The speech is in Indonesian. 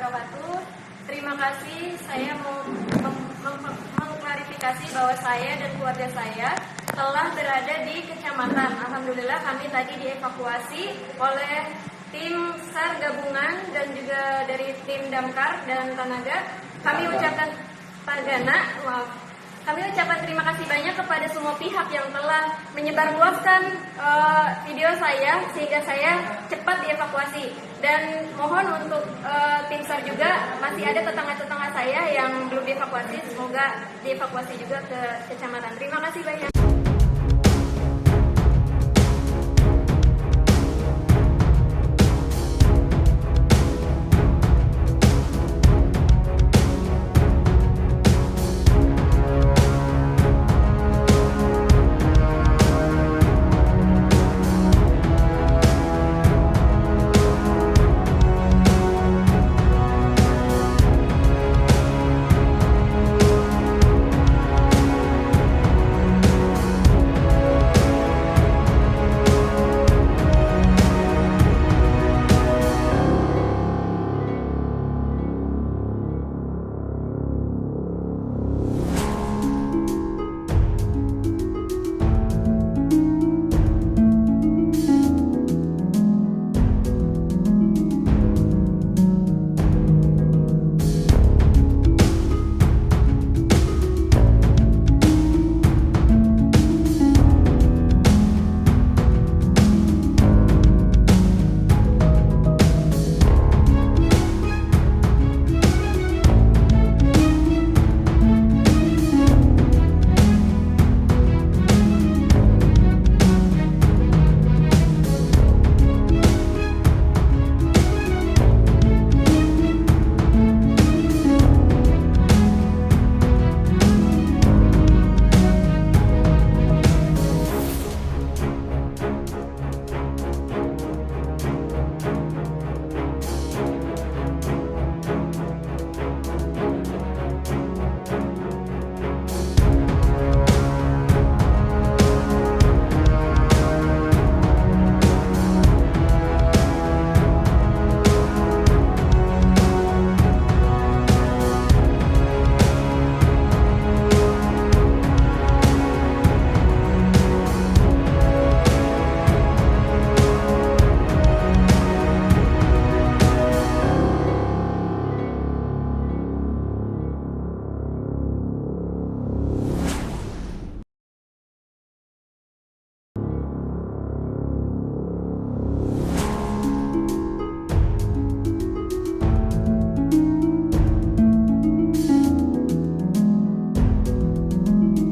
wabarakatuh. Terima kasih, saya mau mengklarifikasi bahwa saya dan keluarga saya telah berada di kecamatan. Alhamdulillah kami tadi dievakuasi oleh tim SAR gabungan dan juga dari tim damkar dan tenaga. Kami ucapkan terima kasih banyak kepada semua pihak yang telah menyebarluaskan video saya sehingga saya cepat dievakuasi. Dan mohon untuk tim SAR juga, masih ada tetangga-tetangga saya yang belum dievakuasi, semoga dievakuasi juga ke kecamatan. Terima kasih banyak.